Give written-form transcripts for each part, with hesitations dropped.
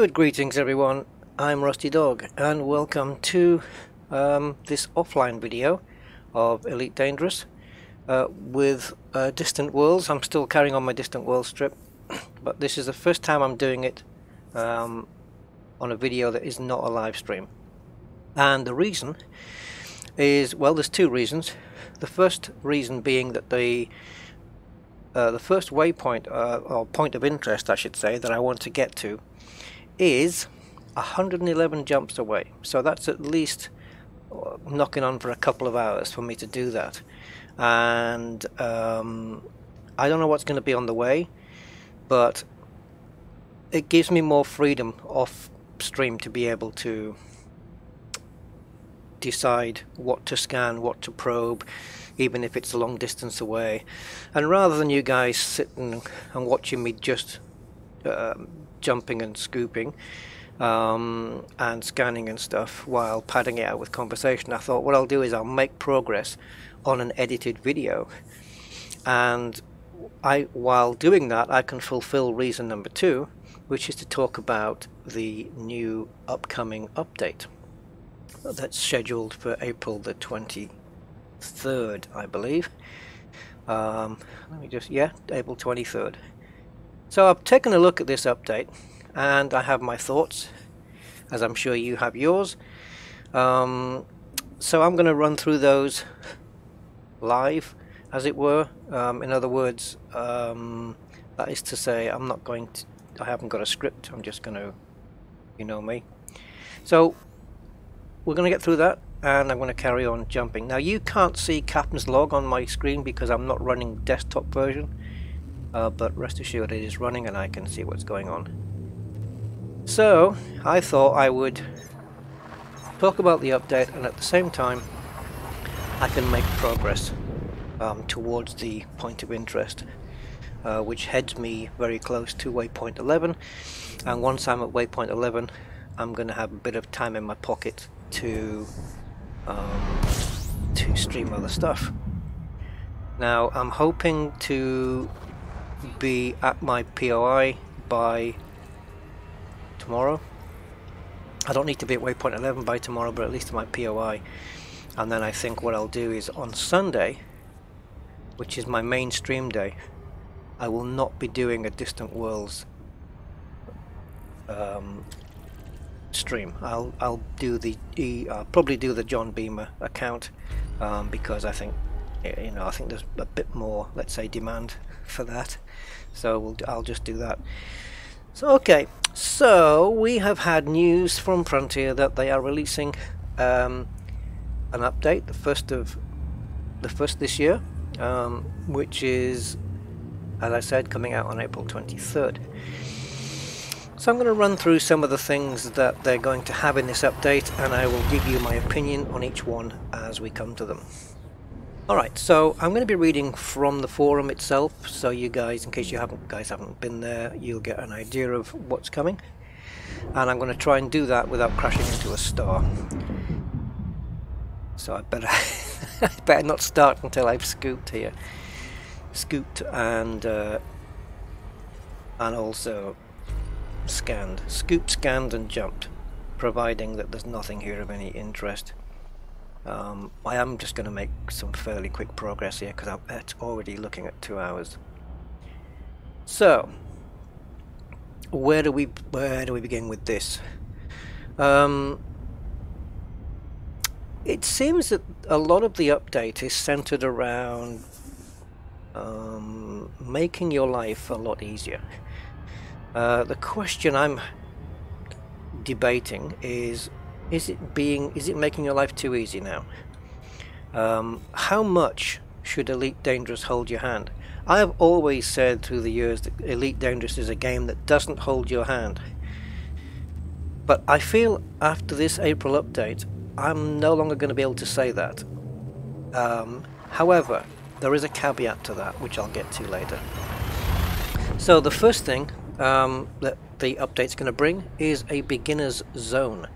Good greetings everyone, I'm Rusty Dog and welcome to this offline video of Elite Dangerous with Distant Worlds. I'm still carrying on my Distant Worlds strip, but this is the first time I'm doing it on a video that is not a live stream. And the reason is, well, there's two reasons. The first reason being that the first waypoint, or point of interest I should say, that I want to get to is 111 jumps away, so that's at least knocking on for a couple of hours for me to do that. And I don't know what's going to be on the way, but it gives me more freedom off stream to be able to decide what to scan, what to probe, even if it's a long distance away. And rather than you guys sitting and watching me just jumping and scooping and scanning and stuff while padding it out with conversation, I thought what I'll do is I'll make progress on an edited video, and while doing that I can fulfill reason number two, which is to talk about the new upcoming update that's scheduled for April the 23rd, I believe. Let me just, yeah, April 23rd. So I've taken a look at this update and I have my thoughts, as I'm sure you have yours. So I'm going to run through those live, as it were. In other words, that is to say, I haven't got a script, I'm just going to, you know me. So we're going to get through that, and I'm going to carry on jumping. Now you can't see Captain's log on my screen because I'm not running desktop version, but rest assured it is running and I can see what's going on. So I thought I would talk about the update, and at the same time I can make progress towards the point of interest, which heads me very close to waypoint 11. And once I'm at waypoint 11 I'm going to have a bit of time in my pocket to stream other stuff. Now I'm hoping to be at my POI by tomorrow. I don't need to be at waypoint 11 by tomorrow, but at least at my POI. And then I think what I'll do is on Sunday, which is my main stream day, I will not be doing a Distant Worlds stream. I'll do I'll probably do the John Beamer account, because I think, you know, I think there's a bit more, let's say, demand for that. So I'll just do that. So okay, so we have had news from Frontier that they are releasing an update, the first this year, which is, as I said, coming out on April 23rd. So I'm going to run through some of the things that they're going to have in this update, and I will give you my opinion on each one as we come to them. Alright, so I'm going to be reading from the forum itself, so you guys, in case you haven't been there, you'll get an idea of what's coming. And I'm going to try and do that without crashing into a star. So I better not start until I've scooped here. Scooped and also scanned. Scooped, scanned and jumped, providing that there's nothing here of any interest. I am just going to make some fairly quick progress here because it's already looking at 2 hours. So where do we begin with this? It seems that a lot of the update is centered around making your life a lot easier. The question I'm debating is it making your life too easy now? How much should Elite Dangerous hold your hand? I have always said through the years that Elite Dangerous is a game that doesn't hold your hand. But I feel after this April update, I'm no longer going to be able to say that. However, there is a caveat to that, which I'll get to later. So the first thing that the update's going to bring is a beginner's zone.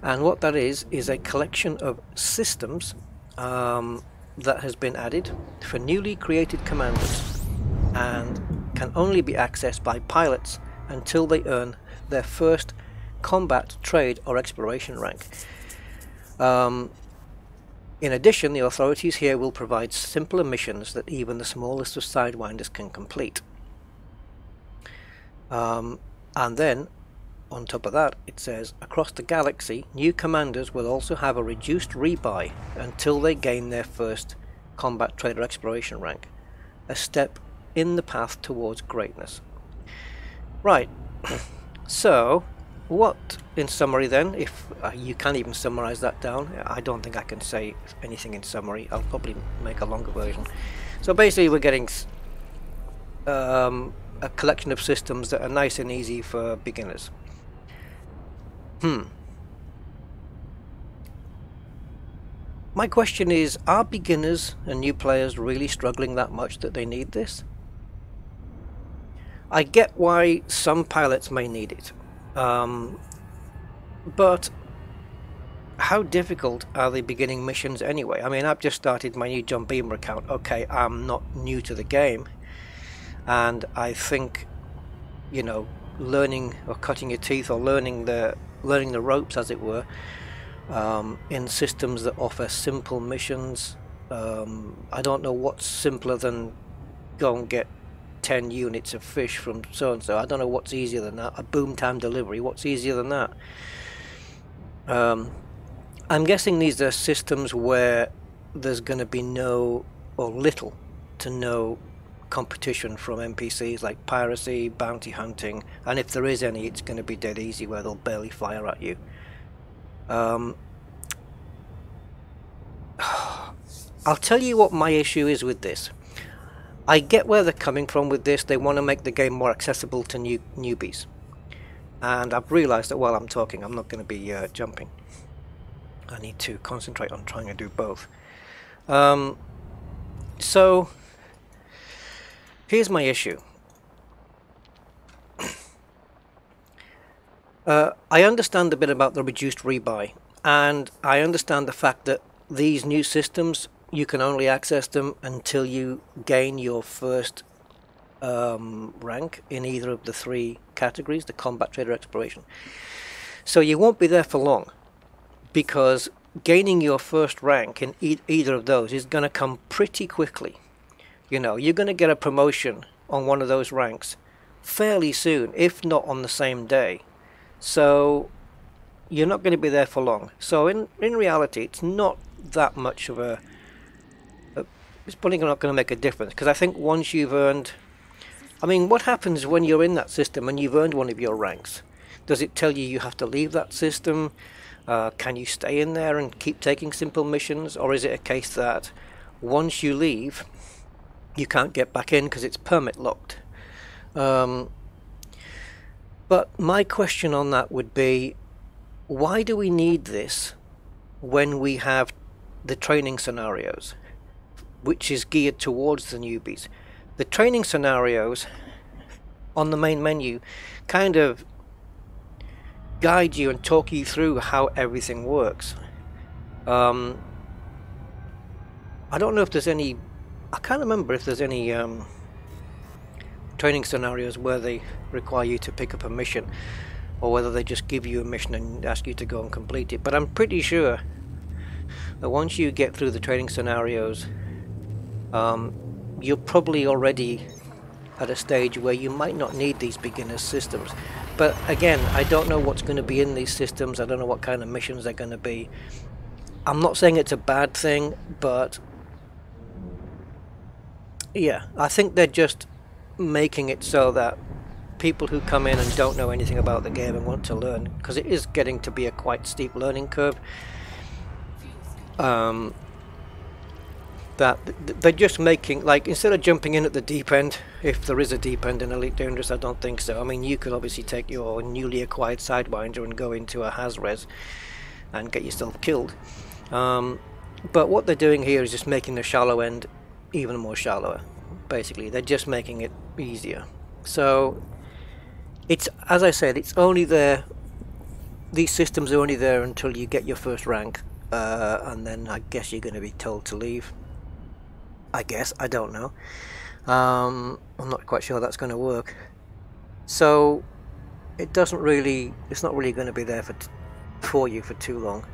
And what that is a collection of systems that has been added for newly created commanders and can only be accessed by pilots until they earn their first combat, trade or exploration rank. In addition, the authorities here will provide simpler missions that even the smallest of Sidewinders can complete. And then, on top of that, it says, across the galaxy, new commanders will also have a reduced rebuy until they gain their first combat, trade or exploration rank, a step in the path towards greatness. Right, so what, in summary then, if you can't even summarize that down, I don't think I can say anything in summary, I'll probably make a longer version. So basically we're getting a collection of systems that are nice and easy for beginners. My question is, are beginners and new players really struggling that much that they need this? I get why some pilots may need it. But how difficult are the beginning missions anyway? I mean, I've just started my new John Beamer account. Okay, I'm not new to the game, and I think, you know, learning or cutting your teeth or learning the ropes, as it were, in systems that offer simple missions. I don't know what's simpler than go and get 10 units of fish from so and so. I don't know what's easier than that. A boom time delivery, what's easier than that? I'm guessing these are systems where there's going to be no or little to no competition from NPCs, like piracy, bounty hunting, and if there is any, it's going to be dead easy, where they'll barely fire at you. I'll tell you what my issue is with this. I get where they're coming from with this. They want to make the game more accessible to newbies. And I've realised that while I'm talking, I'm not going to be jumping. I need to concentrate on trying to do both. So, here's my issue. I understand a bit about the reduced rebuy, and I understand the fact that these new systems, you can only access them until you gain your first rank in either of the three categories, the combat, trade or exploration. So you won't be there for long, because gaining your first rank in either of those is going to come pretty quickly. You know, you're going to get a promotion on one of those ranks fairly soon, if not on the same day. So you're not going to be there for long. So in reality, it's not that much of a it's probably not going to make a difference, because I think once you've earned, I mean, what happens when you're in that system and you've earned one of your ranks? Does it tell you you have to leave that system? Can you stay in there and keep taking simple missions? Or is it a case that once you leave, you can't get back in because it's permit locked? But my question on that would be, why do we need this when we have the training scenarios, which is geared towards the newbies? The training scenarios on the main menu kind of guide you and talk you through how everything works. I don't know if there's any, I can't remember if there's any training scenarios where they require you to pick up a mission, or whether they just give you a mission and ask you to go and complete it. But I'm pretty sure that once you get through the training scenarios, you're probably already at a stage where you might not need these beginner systems. But again, I don't know what's going to be in these systems. I don't know what kind of missions they're going to be. I'm not saying it's a bad thing, but yeah, I think they're just making it so that people who come in and don't know anything about the game and want to learn, because it is getting to be a quite steep learning curve, that they're just making, like, instead of jumping in at the deep end, if there is a deep end in Elite Dangerous, I don't think so. I mean, you could obviously take your newly acquired Sidewinder and go into a Haz-Res and get yourself killed. But what they're doing here is just making the shallow end even more shallower. Basically, they're just making it easier. So it's, as I said, it's only there, these systems are only there until you get your first rank, and then I guess you're going to be told to leave. I guess, I don't know. I'm not quite sure that's going to work. So it doesn't really, it's not really going to be there for you for too long.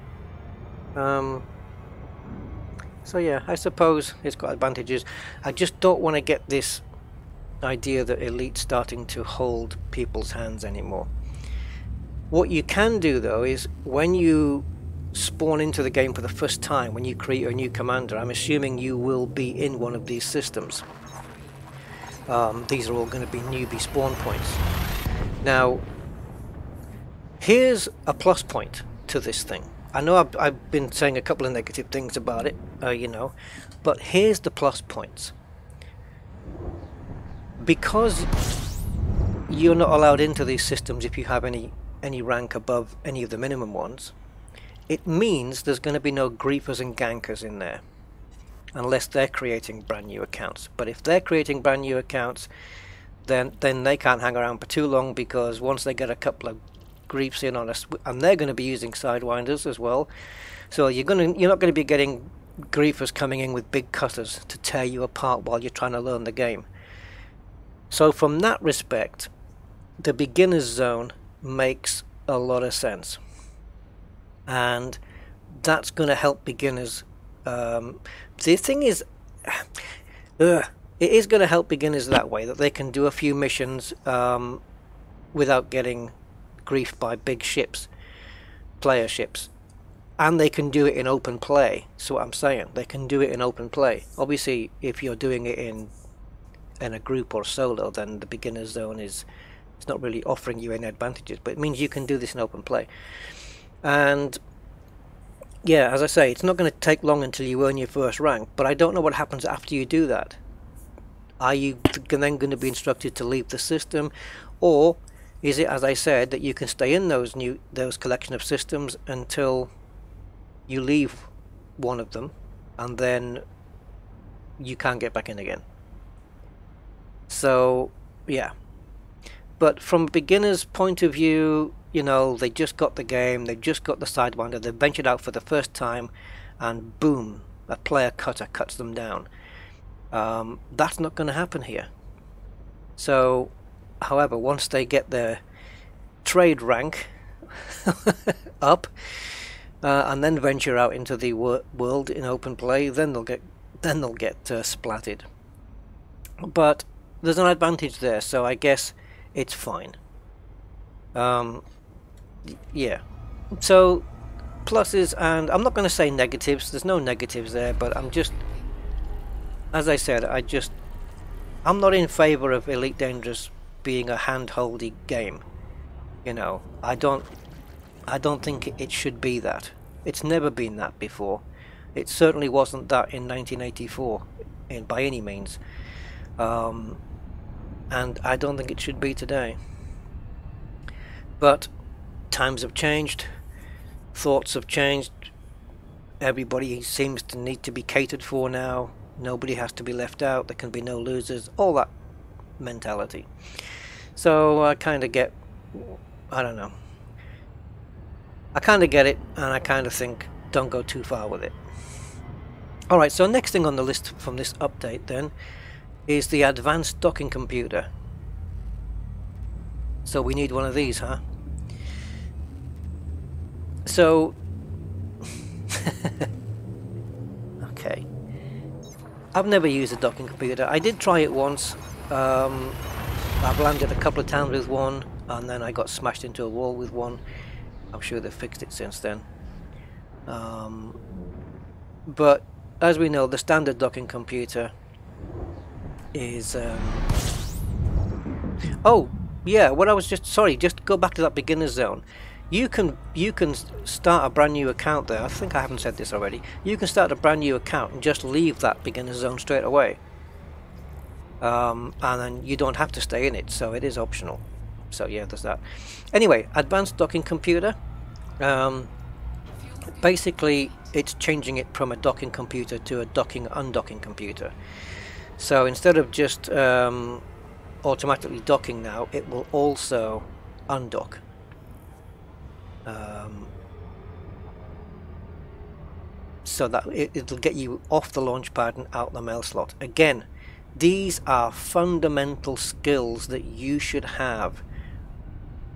So yeah, I suppose it's got advantages. I just don't want to get this idea that Elite's starting to hold people's hands anymore. What you can do though is when you spawn into the game for the first time, when you create a new commander, I'm assuming you will be in one of these systems. These are all going to be newbie spawn points. Now, here's a plus point to this thing. I know I've been saying a couple of negative things about it, you know, but here's the plus points. Because you're not allowed into these systems if you have any rank above any of the minimum ones, it means there's going to be no griefers and gankers in there unless they're creating brand new accounts. But if they're creating brand new accounts, then they can't hang around for too long, because once they get a couple of griefs in on us, and they're going to be using sidewinders as well, so you're not going to be getting griefers coming in with big cutters to tear you apart while you're trying to learn the game. So from that respect, the beginner's zone makes a lot of sense, and that's going to help beginners. The thing is, it is going to help beginners that way, that they can do a few missions without getting griefed by big ships, player ships, and they can do it in open play. So what I'm saying, they can do it in open play. Obviously, if you're doing it in a group or solo, then the beginner's zone it's not really offering you any advantages, but it means you can do this in open play. And yeah, as I say, it's not going to take long until you earn your first rank, but I don't know what happens after you do that. Are you then going to be instructed to leave the system, or is it, as I said, that you can stay in those collection of systems until you leave one of them, and then you can't get back in again? So yeah, but from a beginner's point of view, you know, they just got the game, they've just got the sidewinder, they've ventured out for the first time, and boom, a player cutter cuts them down. That's not going to happen here. So, however, once they get their trade rank up, and then venture out into the world in open play, then they'll get splatted. But there's an advantage there, so I guess it's fine. Yeah, so pluses, and I'm not going to say negatives, there's no negatives there, but I'm just, as I said, I'm not in favor of Elite Dangerous being a hand-holdy game. You know, I don't think it should be that. It's never been that before. It certainly wasn't that in 1984 by any means, and I don't think it should be today. But times have changed, thoughts have changed, everybody seems to need to be catered for now, nobody has to be left out, there can be no losers, all that mentality. So I kind of get, I don't know, I kind of get it, and I kind of think don't go too far with it. Alright, so next thing on the list from this update then is the advanced docking computer. So we need one of these, huh? So, okay, I've never used a docking computer. I did try it once. I've landed a couple of times with one, and then I got smashed into a wall with one. I'm sure they've fixed it since then. But as we know, the standard docking computer is oh yeah, what I was just go back to that beginner zone. You can start a brand new account there. I think I haven't said this already. You can start a brand new account and just leave that beginner zone straight away, and then you don't have to stay in it, so it is optional. So yeah, there's that. Anyway, advanced docking computer, basically it's changing it from a docking computer to a undocking computer. So instead of just automatically docking now, it will also undock. So that it'll get you off the launch pad and out the mail slot. Again, these are fundamental skills that you should have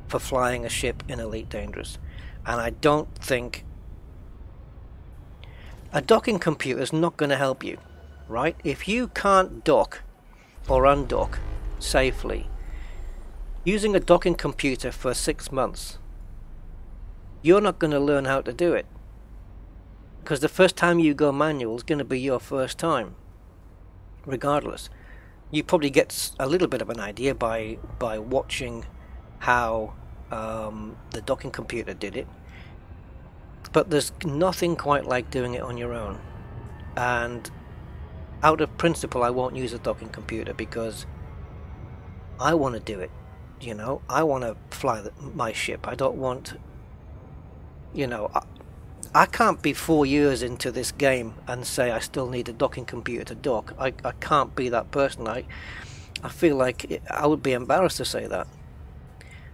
for flying a ship in Elite Dangerous. And I don't think a docking computer is not going to help you, right? If you can't dock or undock safely, using a docking computer for 6 months, you're not going to learn how to do it. Because the first time you go manual is going to be your first time, regardless. You probably get a little bit of an idea by watching how the docking computer did it. But there's nothing quite like doing it on your own. And out of principle, I won't use a docking computer because I want to do it. You know, I want to fly my ship. I don't want, you know, I can't be 4 years into this game and say I still need a docking computer to dock. I can't be that person. I feel like I would be embarrassed to say that.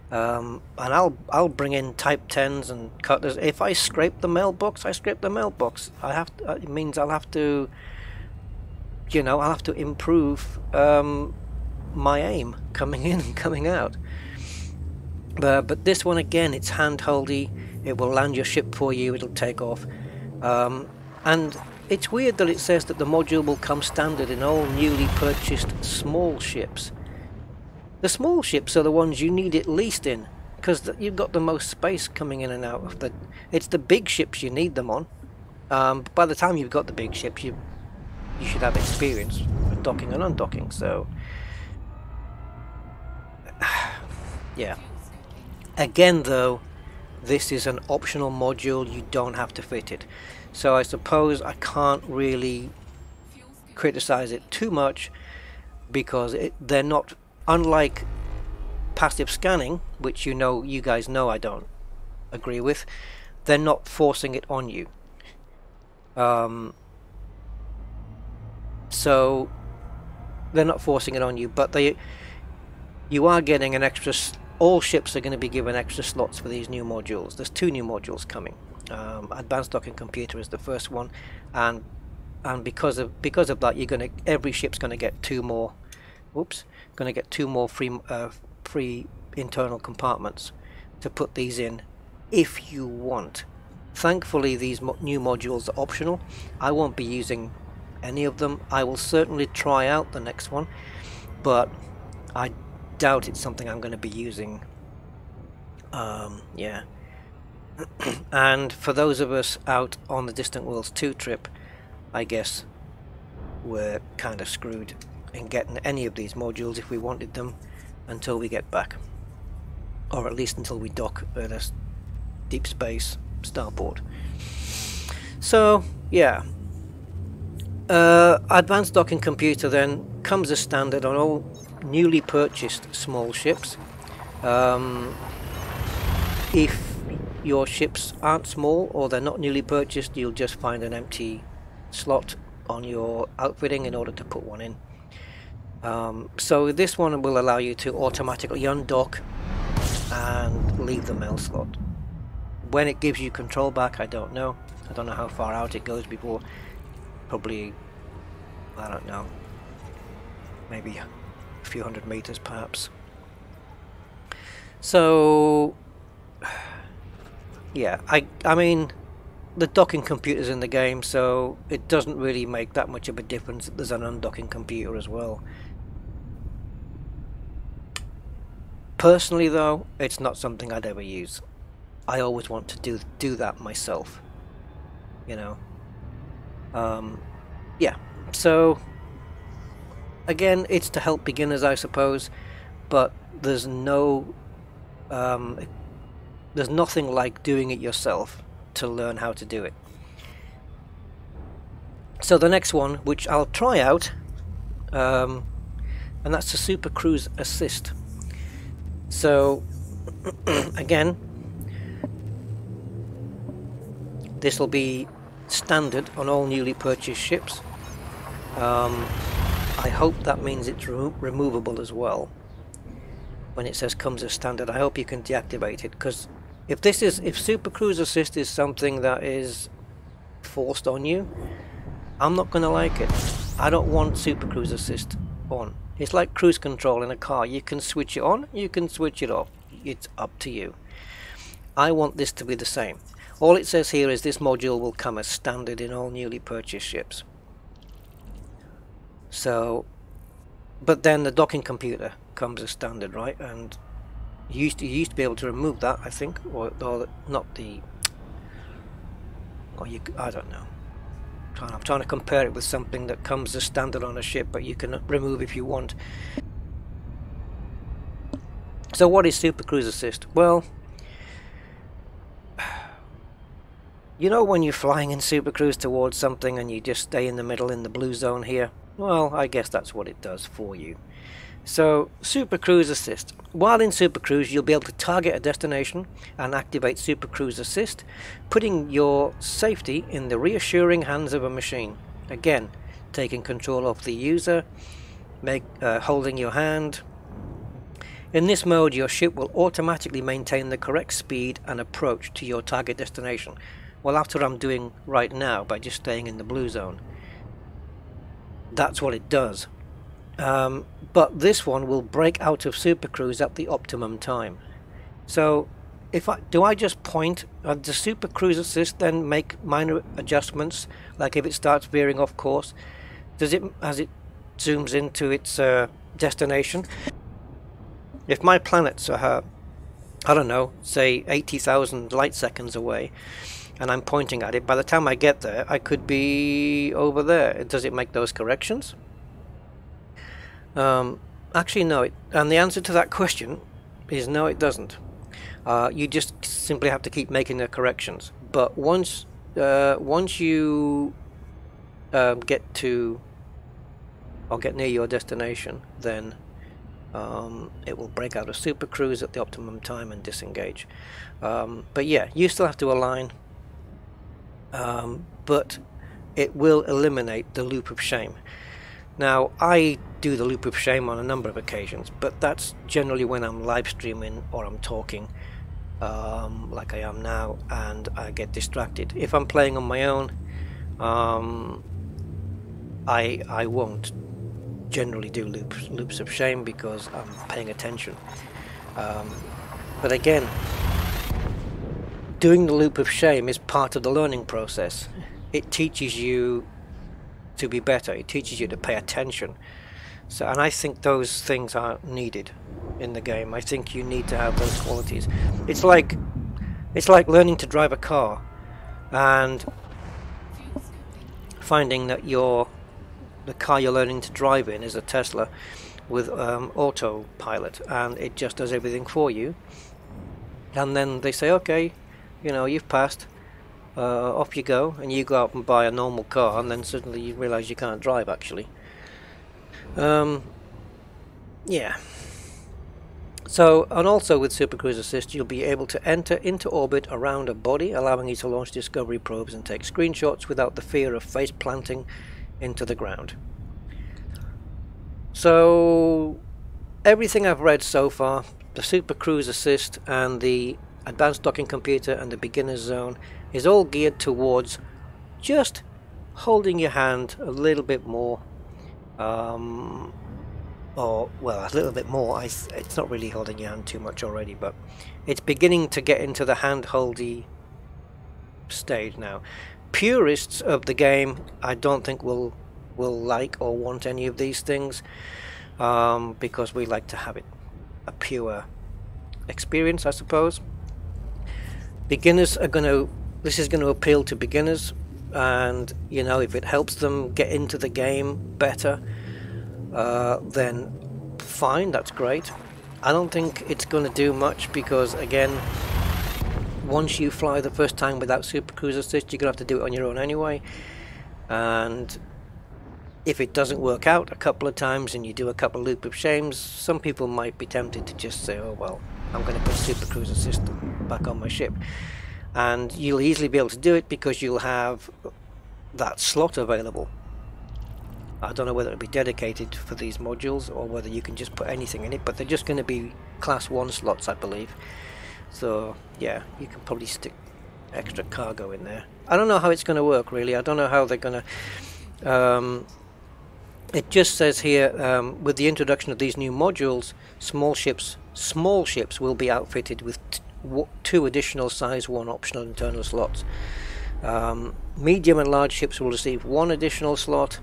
And I'll bring in Type 10s and cutters. If I scrape the mailbox, I scrape the mailbox. It means I'll have to, you know, I'll have to improve my aim coming in and coming out. But this one again, it's hand-holdy. It will land your ship for you. It'll take off. And it's weird that it says that the module will come standard in all newly purchased small ships. The small ships are the ones you need it least in, because you've got the most space coming in and out of the. It's the big ships you need them on. By the time you've got the big ships, you should have experience with docking and undocking. So, yeah. Again, though, this is an optional module. You don't have to fit it. So I suppose I can't really criticize it too much because they're not. Unlike passive scanning, which you guys know I don't agree with, they're not forcing it on you. So they're not forcing it on you, but you are getting an extra. All ships are going to be given extra slots for these new modules. There's 2 new modules coming. Advanced Docking Computer is the first one, and because of that, every ship's going to get 2 more. Whoops. Going to get 2 more free internal compartments to put these in if you want. Thankfully, these new modules are optional. I won't be using any of them. I will certainly try out the next one, but I doubt it's something I'm going to be using. Yeah. And for those of us out on the Distant Worlds 2 trip, I guess we're kind of screwed in getting any of these modules if we wanted them until we get back, or at least until we dock at a deep space starport. So yeah, Advanced Docking Computer then comes as standard on all newly purchased small ships. If your ships aren't small or they're not newly purchased, you'll just find an empty slot on your outfitting in order to put one in. So this one will allow you to automatically undock and leave the mail slot. When it gives you control back, I don't know. I don't know how far out it goes before. Probably, I don't know, maybe a few hundred meters perhaps. So yeah, I mean, the docking computer's in the game, so it doesn't really make that much of a difference that there's an undocking computer as well. Personally though, it's not something I'd ever use. I always want to do that myself, you know. Yeah, so again, it's to help beginners, I suppose, but there's nothing like doing it yourself to learn how to do it. So the next one, which I'll try out, and that's the Super Cruise Assist. So again, this will be standard on all newly purchased ships. I hope that means it's removable as well. When it says comes as standard, I hope you can deactivate it, because if Super Cruise Assist is something that is forced on you, I'm not going to like it. I don't want Super Cruise Assist on. It's like cruise control in a car. You can switch it on, you can switch it off. it's up to you. I want this to be the same. All it says here is this module will come as standard in all newly purchased ships. So, but then the docking computer comes as standard, right? And you used to be able to remove that, I think, or not the, or you, I don't know. I'm trying to compare it with something that comes as standard on a ship, but you can remove if you want. So what is Super Cruise Assist? Well, you know when you're flying in Super Cruise towards something and you just stay in the middle in the blue zone here? Well, I guess that's what it does for you. So, Super Cruise Assist. While in Super Cruise, you'll be able to target a destination and activate Super Cruise Assist, putting your safety in the reassuring hands of a machine. Again, taking control of the user, holding your hand. In this mode, your ship will automatically maintain the correct speed and approach to your target destination. Well, that's what I'm doing right now by just staying in the blue zone. That's what it does. But this one will break out of Super Cruise at the optimum time. So, do I just point? Does Super Cruise Assist then make minor adjustments? Like if it starts veering off course, does it, as it zooms into its destination? If my planets are, I don't know, say 80,000 light seconds away, and I'm pointing at it, by the time I get there, I could be over there. Does it make those corrections? Actually, no. And the answer to that question is no, it doesn't. You just simply have to keep making the corrections. But once you get to or get near your destination, then it will break out of Super Cruise at the optimum time and disengage. But yeah, you still have to align. But it will eliminate the loop of shame. Now, I do the loop of shame on a number of occasions, but that's generally when I'm live streaming or I'm talking like I am now, and I get distracted. If I'm playing on my own, I won't generally do loops of shame because I'm paying attention. But again, doing the loop of shame is part of the learning process. It teaches you to be better. It teaches you to pay attention. So, and I think those things are needed in the game. I think you need to have those qualities. It's like learning to drive a car and finding that the car you're learning to drive in is a Tesla with autopilot, and it just does everything for you. And then they say, okay, you know, you've passed. Off you go, and you go out and buy a normal car, and then suddenly you realize you can't drive actually. Yeah. So, and also with Super Cruise Assist, you'll be able to enter into orbit around a body, allowing you to launch discovery probes and take screenshots without the fear of face planting into the ground. So, everything I've read so far, the Super Cruise Assist and the Advanced Docking Computer and the Beginner's Zone, is all geared towards just holding your hand a little bit more, or well, a little bit more. It's not really holding your hand too much already, but it's beginning to get into the hand-holdy stage now. Purists of the game, I don't think will like or want any of these things, because we like to have it a pure experience, I suppose. Beginners are this is going to appeal to beginners, and you know, if it helps them get into the game better, then fine, that's great. I don't think it's going to do much because, again, once you fly the first time without Super Cruise Assist, you're going to have to do it on your own anyway, and if it doesn't work out a couple of times and you do a couple of loop of shames, some people might be tempted to just say, oh well, I'm going to put Super Cruise Assist back on my ship. And you'll easily be able to do it because you'll have that slot available. I don't know whether it'll be dedicated for these modules or whether you can just put anything in it, but they're just going to be class 1 slots, I believe. So yeah, you can probably stick extra cargo in there. I don't know how it's going to work really. I don't know how they're going to... it just says here, with the introduction of these new modules, small ships Small ships will be outfitted with 2 additional size 1 optional internal slots. Medium and large ships will receive 1 additional slot,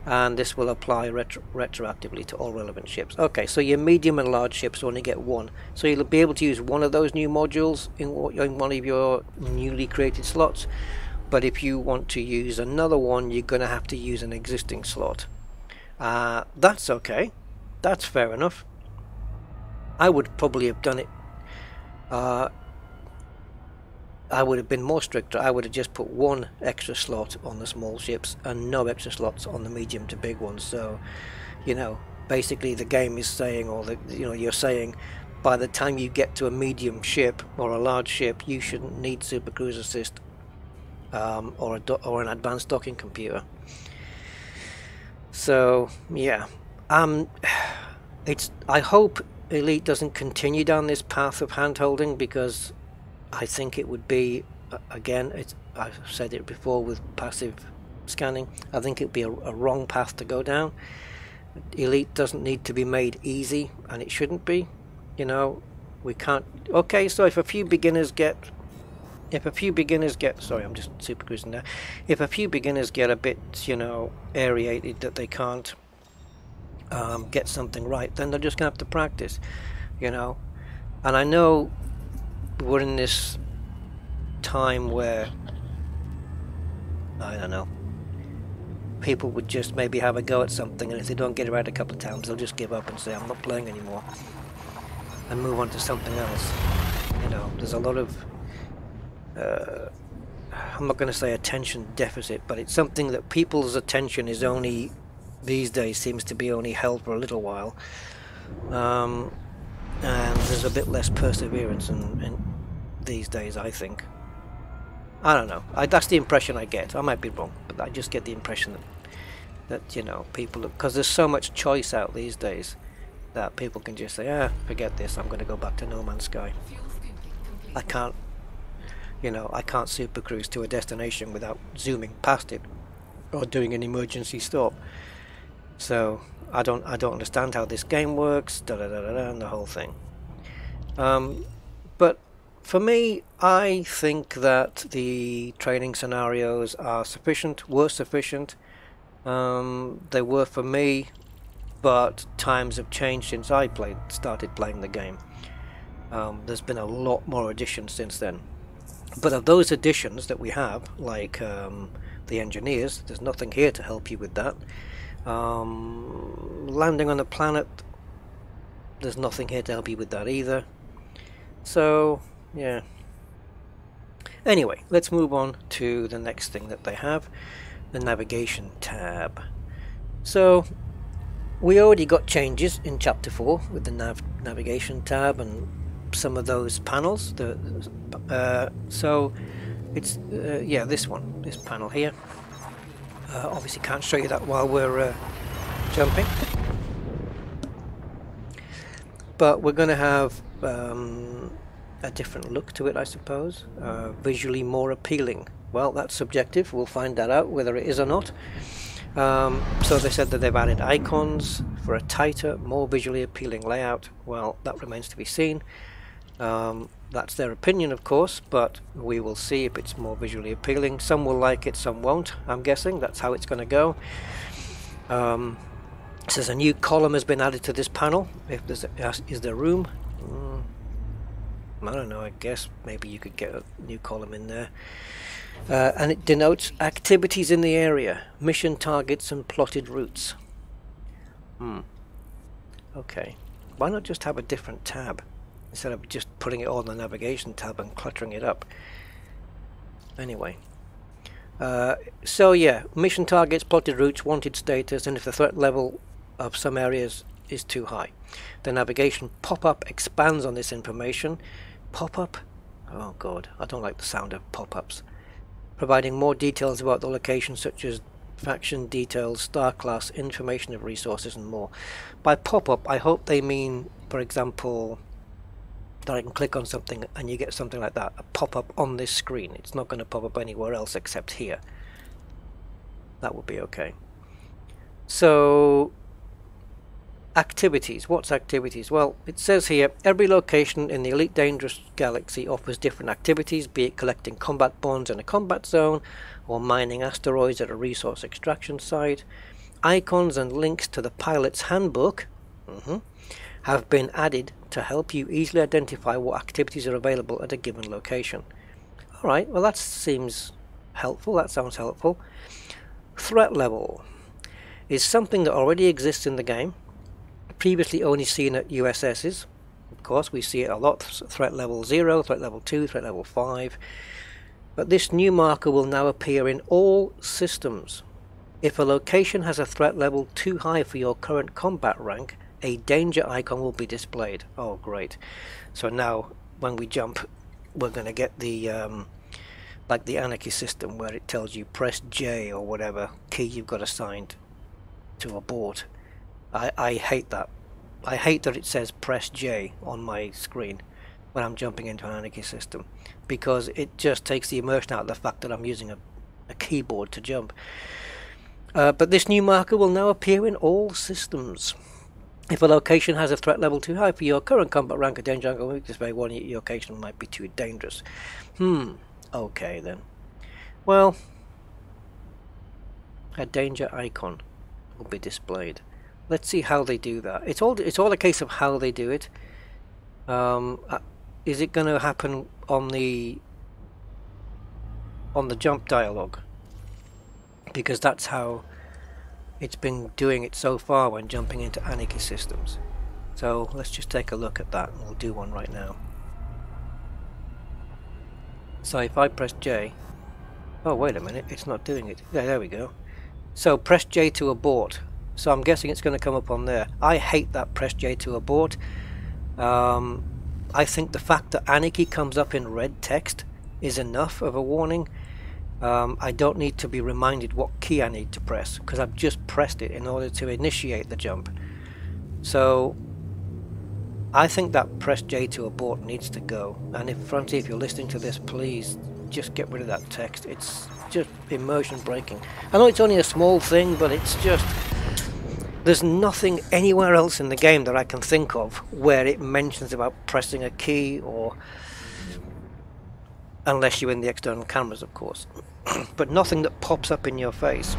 and this will apply retroactively to all relevant ships. Okay, so your medium and large ships only get 1, so you'll be able to use one of those new modules in one of your newly created slots, but if you want to use another one, you're going to have to use an existing slot. That's okay, that's fair enough. I would probably have done it, I would have been more stricter. I would have just put 1 extra slot on the small ships and no extra slots on the medium to big ones. So, you know, basically the game is saying, or you're saying, by the time you get to a medium ship or a large ship, you shouldn't need Super Cruise Assist or an advanced docking computer. So yeah, I hope Elite doesn't continue down this path of hand-holding, because I think it would be, again, I've said it before with passive scanning, I think it would be a wrong path to go down. Elite doesn't need to be made easy, and it shouldn't be. You know, we can't. Okay, so if a few beginners get, sorry, I'm just super cruising now. If a few beginners get a bit, you know, aerated that they can't get something right, then they're just gonna have to practice, you know. And I know we're in this time where, I don't know, people would just maybe have a go at something, and if they don't get it right a couple of times, they'll just give up and say, I'm not playing anymore, and move on to something else. You know, there's a lot of I'm not going to say attention deficit, but it's something that people's attention is only, these days, seems to be only held for a little while, and there's a bit less perseverance in these days, I think. I don't know, that's the impression I get. I might be wrong, but I just get the impression that you know, people, because there's so much choice out these days, that people can just say, forget this, I'm going to go back to No Man's Sky. I can't, you know, I can't super cruise to a destination without zooming past it or doing an emergency stop. So I don't understand how this game works, and the whole thing. But for me, I think that the training scenarios are sufficient, were sufficient. They were for me, but times have changed since I started playing the game. There's been a lot more additions since then. But of those additions that we have, like the engineers, there's nothing here to help you with that. Landing on a planet, there's nothing here to help you with that either. So yeah, anyway, let's move on to the next thing that they have, the navigation tab. So we already got changes in chapter 4 with the navigation tab and some of those panels. So it's yeah, this panel here. Obviously can't show you that while we're jumping, but we're going to have a different look to it, I suppose. Visually more appealing. Well, that's subjective. We'll find that out whether it is or not. So they said that they've added icons for a tighter, more visually appealing layout. Well, that remains to be seen. That's their opinion, of course, but we will see if it's more visually appealing. Some will like it, some won't. I'm guessing that's how it's going to go. It says a new column has been added to this panel. If there's is there room? I don't know. I guess maybe you could get a new column in there. And it denotes activities in the area, mission targets and plotted routes. Okay. Why not just have a different tab instead of just putting it all in the navigation tab and cluttering it up? Anyway. So yeah, mission targets, plotted routes, wanted status, and if the threat level of some areas is too high. The navigation pop-up expands on this information. Pop-up? Oh god, I don't like the sound of pop-ups. Providing more details about the location, such as faction details, star class, information of resources, and more. By pop-up, I hope they mean, for example, that I can click on something and you get something like that, a pop-up on this screen. It's not going to pop up anywhere else except here. That would be okay. So Activities. What's activities? Well, it says here, every location in the Elite Dangerous Galaxy offers different activities, be it collecting combat bonds in a combat zone, or mining asteroids at a resource extraction site. Icons and links to the pilot's handbook have been added to help you easily identify what activities are available at a given location. Alright, well that seems helpful, that sounds helpful. Threat level is something that already exists in the game, previously only seen at USS's. Of course, we see it a lot, threat level 0, threat level 2, threat level 5. But this new marker will now appear in all systems. If a location has a threat level too high for your current combat rank, a danger icon will be displayed. Oh great. So now when we jump, we're going to get the like the Anarchy system where it tells you press J or whatever key you've got assigned to abort. I hate that. I hate that it says press J on my screen when I'm jumping into an Anarchy system, because it just takes the immersion out of the fact that I'm using a keyboard to jump. But this new marker will now appear in all systems. If a location has a threat level too high for your current combat rank, a danger icon will display. One location might be too dangerous. Okay then. Well, a danger icon will be displayed. Let's see how they do that. It's all a case of how they do it. Is it going to happen on the jump dialogue? Because that's how it's been doing it so far when jumping into Anarchy systems. So let's just take a look at that, and we'll do one right now. So if I press J, oh wait a minute, it's not doing it. Yeah, there we go. So press J to abort. So I'm guessing it's going to come up on there. I hate that press J to abort. I think the fact that Anarchy comes up in red text is enough of a warning. I don't need to be reminded what key I need to press, because I've just pressed it in order to initiate the jump. So I think that press J to abort needs to go. And if Francie, if you're listening to this, please just get rid of that text. It's just immersion breaking. I know it's only a small thing, but it's just, there's nothing anywhere else in the game that I can think of where it mentions about pressing a key, or unless you're in the external cameras, of course. But nothing that pops up in your face.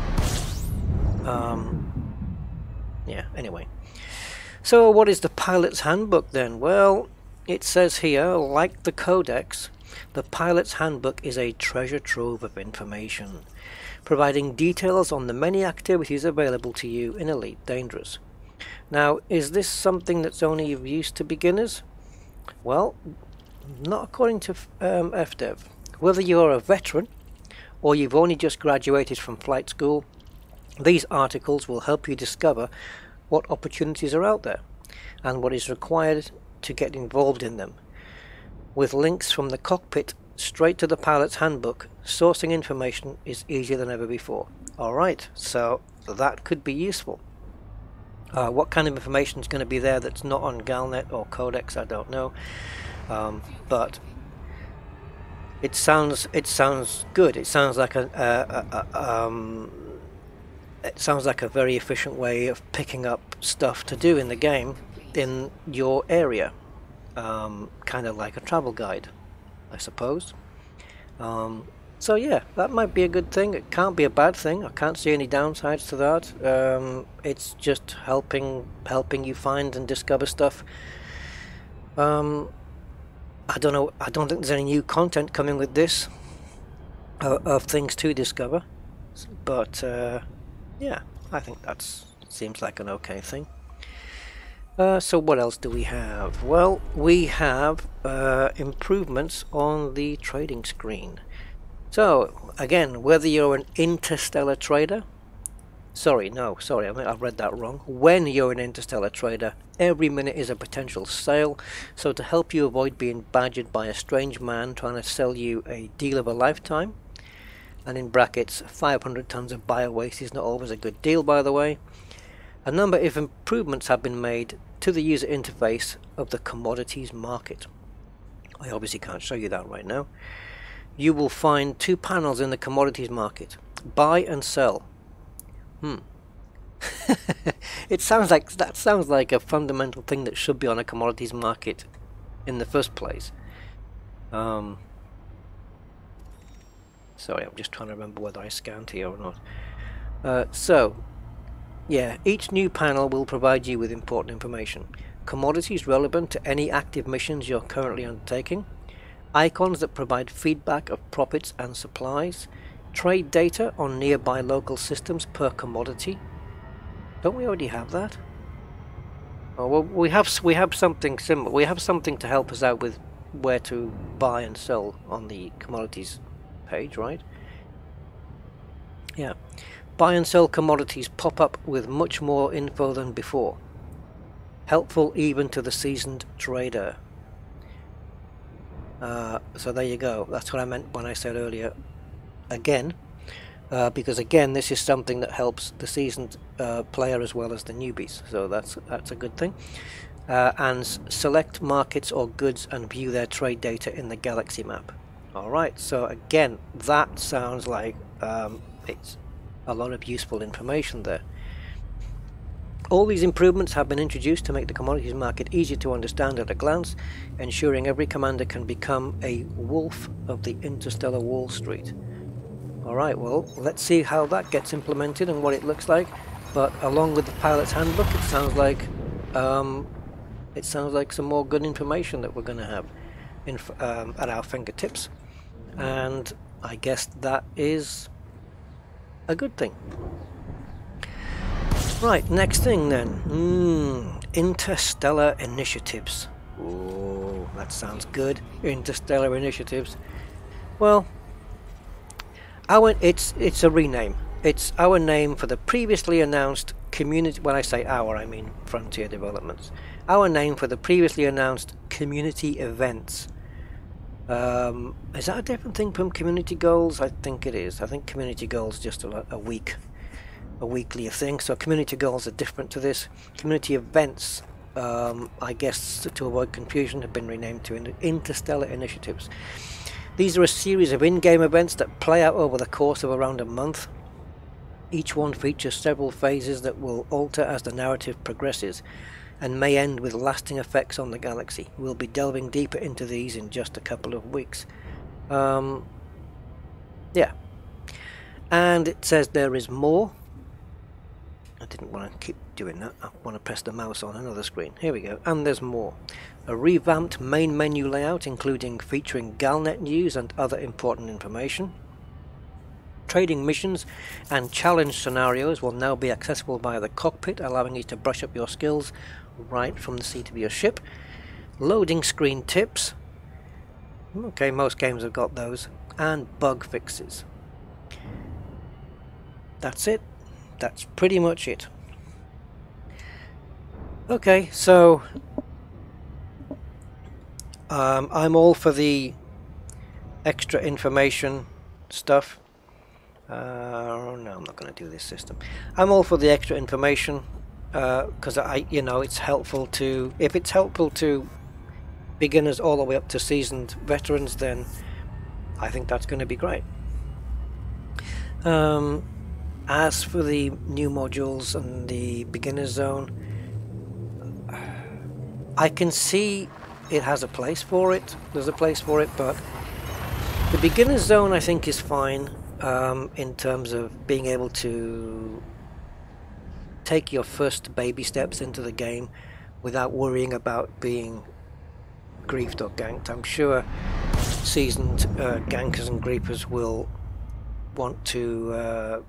Yeah, anyway. So what is the pilot's handbook then? Well, it says here, like the Codex, the pilot's handbook is a treasure trove of information, providing details on the many activities available to you in Elite Dangerous. Now, is this something that's only of use to beginners? Well, not according to FDev. Whether you're a veteran or you've only just graduated from flight school, these articles will help you discover what opportunities are out there and what is required to get involved in them. With links from the cockpit straight to the pilot's handbook, sourcing information is easier than ever before. Alright, so that could be useful. What kind of information is going to be there that's not on Galnet or Codex, I don't know. But it sounds good. It sounds like it sounds like a very efficient way of picking up stuff to do in the game in your area, kind of like a travel guide, I suppose. So yeah, that might be a good thing. It can't be a bad thing. I can't see any downsides to that. It's just helping you find and discover stuff. I don't know. I don't think there's any new content coming with this of things to discover, but yeah, I think seems like an okay thing. So what else do we have? Well, we have improvements on the trading screen. So again, whether you're an interstellar trader, I've read that wrong. When you're an interstellar trader, every minute is a potential sale. So to help you avoid being badgered by a strange man trying to sell you a deal of a lifetime, and in brackets, 500 tons of bio-waste is not always a good deal, by the way, a number of improvements have been made to the user interface of the commodities market. I obviously can't show you that right now. You will find two panels in the commodities market: buy and sell. It sounds like that sounds like a fundamental thing that should be on a commodities market in the first place. Sorry, I'm just trying to remember whether I scanned here or not. So, yeah, each new panel will provide you with important information. Commodities relevant to any active missions you're currently undertaking. Icons that provide feedback of profits and supplies. Trade data on nearby local systems per commodity. Don't we already have that? Oh, well, we have something similar. We have something to help us out with where to buy and sell on the commodities page, right? Yeah. Buy and sell commodities pop up with much more info than before. Helpful even to the seasoned trader. So there you go. That's what I meant when I said earlier. Again, because again, this is something that helps the seasoned player as well as the newbies. So that's a good thing. And select markets or goods and view their trade data in the galaxy map. Alright, so again, that sounds like it's a lot of useful information there. All these improvements have been introduced to make the commodities market easier to understand at a glance, ensuring every commander can become a wolf of the interstellar Wall Street. Alright, well, let's see how that gets implemented and what it looks like. But along with the pilot's handbook, it sounds like some more good information that we're going to have at our fingertips. And I guess that is a good thing. Right, next thing then. Interstellar initiatives. Ooh, that sounds good. Interstellar initiatives. Well, it's a rename. It's our name for the previously announced community. When I say our, I mean Frontier Developments. Our name for the previously announced community events. Is that a different thing from community goals? I think it is. I think community goals just a weekly thing. So community goals are different to this. Community events, I guess to avoid confusion, have been renamed to Interstellar Initiatives. These are a series of in-game events that play out over the course of around a month. Each one features several phases that will alter as the narrative progresses, and may end with lasting effects on the galaxy. We'll be delving deeper into these in just a couple of weeks. Yeah. And it says there is more. I didn't want to keep doing that. I want to press the mouse on another screen. Here we go. And there's more. A revamped main menu layout featuring Galnet news and other important information. Trading missions and challenge scenarios will now be accessible via the cockpit, allowing you to brush up your skills right from the seat of your ship. Loading screen tips. Okay, most games have got those. And bug fixes. That's it. That's pretty much it. Okay, so I'm all for the extra information stuff. No, I'm not going to do this system. I'm all for the extra information because it's helpful to. If it's helpful to beginners all the way up to seasoned veterans, then I think that's going to be great. As for the new modules and the beginner zone, I can see it has a place for it. There's a place for it, but the beginner zone I think is fine in terms of being able to take your first baby steps into the game without worrying about being griefed or ganked. I'm sure seasoned gankers and griefers will want to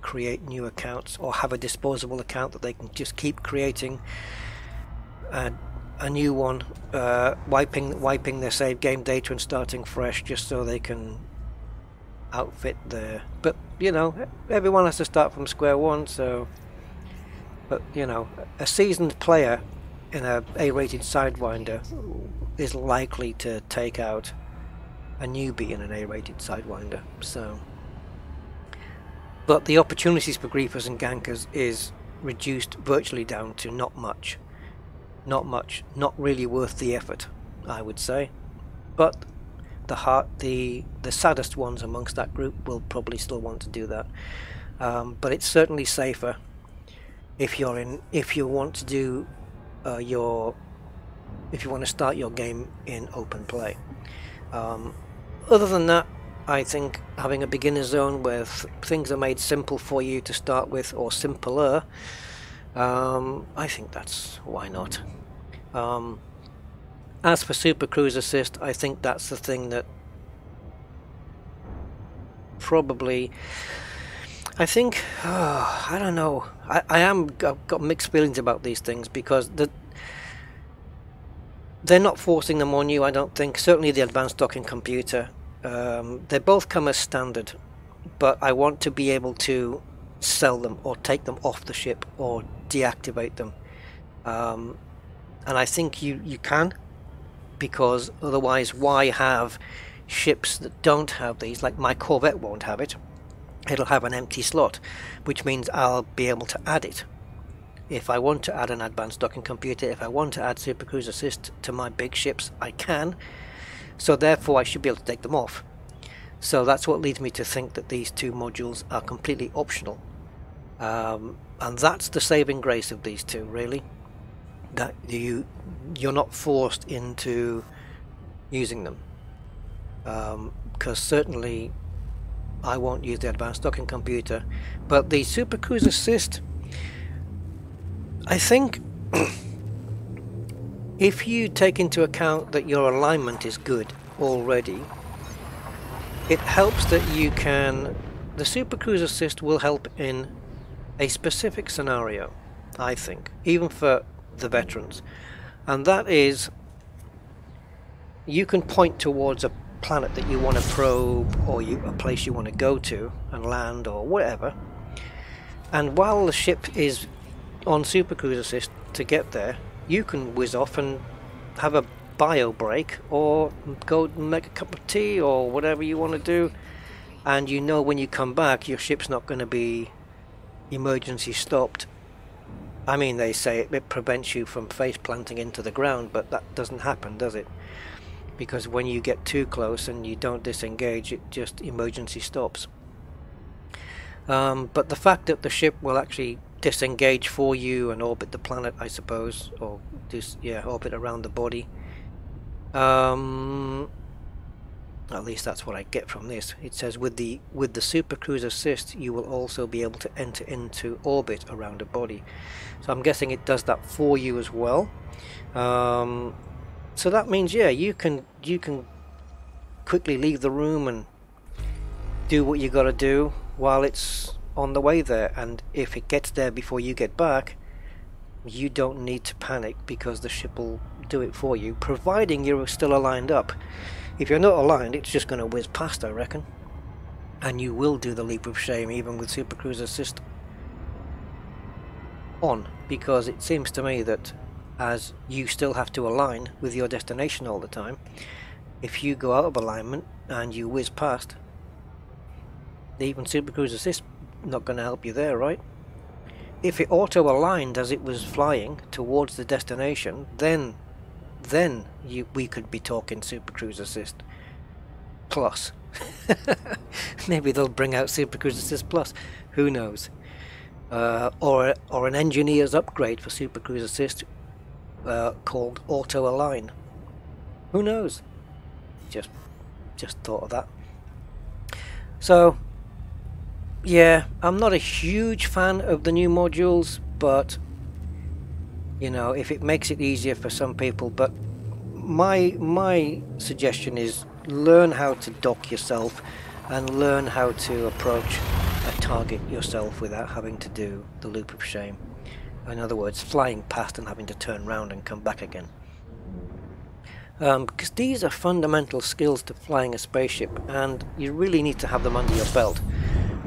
create new accounts or have a disposable account that they can just keep creating a new one, wiping their save game data and starting fresh just so they can outfit their. But everyone has to start from square one, so. But a seasoned player in a A-rated Sidewinder is likely to take out a newbie in an A-rated Sidewinder, so. But the opportunities for griefers and gankers is reduced virtually down to not much, not really worth the effort, I would say. But the saddest ones amongst that group will probably still want to do that. But it's certainly safer if you want to do if you want to start your game in open play. Other than that, I think having a beginner zone where things are made simple for you to start with, or simpler, I think that's why not. As for Super Cruise Assist, I think that's the thing that probably, I think, I don't know, I've got mixed feelings about these things, because they're not forcing them on you, I don't think. Certainly the advanced docking computer, they both come as standard, but I want to be able to sell them or take them off the ship or deactivate them, and I think you can, because otherwise why have ships that don't have these? Like my Corvette won't have it. It'll have an empty slot, which means I'll be able to add it. If I want to add an advanced docking computer, if I want to add Super Cruise Assist to my big ships, I can. So therefore I should be able to take them off. So that's what leads me to think that these two modules are completely optional. And that's the saving grace of these two, really. That you're not forced into using them. Because certainly I won't use the advanced docking computer. But the Super Cruise Assist, I think if you take into account that your alignment is good already, it helps that you can... The Super Cruise Assist will help in a specific scenario, I think, even for the veterans, and that is you can point towards a planet that you want to probe, or a place you want to go to and land or whatever, and while the ship is on Super Cruise Assist to get there, you can whiz off and have a bio break or go make a cup of tea or whatever you want to do, and you know when you come back your ship's not going to be emergency stopped. I mean, they say it prevents you from face planting into the ground, but that doesn't happen, does it? Because when you get too close and you don't disengage, it just emergency stops. But the fact that the ship will actually disengage for you and orbit the planet, I suppose, or just orbit around the body. At least that's what I get from this. It says with the Super Cruise Assist, you will also be able to enter into orbit around a body. So I'm guessing it does that for you as well. So that means, yeah, you can quickly leave the room and do what you got to do while it's on the way there. And if it gets there before you get back, you don't need to panic, because the ship will do it for you, providing you're still aligned up. If you're not aligned, it's just going to whiz past, I reckon. And you will do the leap of shame even with Super Cruise Assist on, because it seems to me that as you still have to align with your destination all the time, if you go out of alignment and you whiz past, even Super Cruise Assist not going to help you there, right? If it auto-aligned as it was flying towards the destination, then we could be talking Super Cruise Assist Plus. Maybe they'll bring out Super Cruise Assist Plus, who knows? Or an engineer's upgrade for Super Cruise Assist called Auto Align. Who knows? Just thought of that. So yeah, I'm not a huge fan of the new modules, but you know, if it makes it easier for some people. But my suggestion is learn how to dock yourself and learn how to approach a target yourself without having to do the loop of shame. In other words, flying past and having to turn round and come back again. Because these are fundamental skills to flying a spaceship, and you really need to have them under your belt.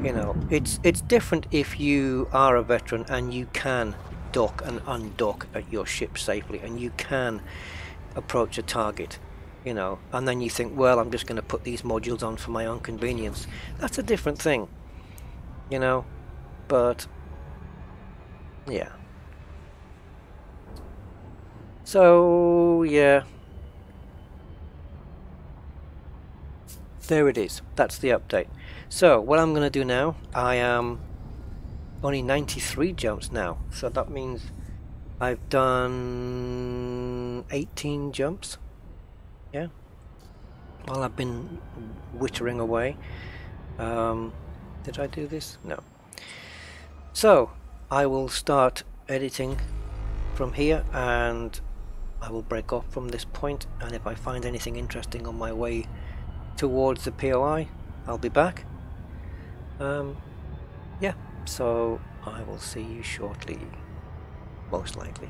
You know, it's different if you are a veteran and you can dock and undock at your ship safely, and you can approach a target, you know, and then you think, well, I'm just going to put these modules on for my own convenience. That's a different thing, you know. But yeah, so yeah, there it is. That's the update. So what I'm going to do now, I am only 93 jumps now, so that means I've done 18 jumps, yeah, while I've been wittering away. Did I do this? No. So I will start editing from here, and I will break off from this point, and if I find anything interesting on my way towards the POI, I'll be back. Yeah, so I will see you shortly, most likely.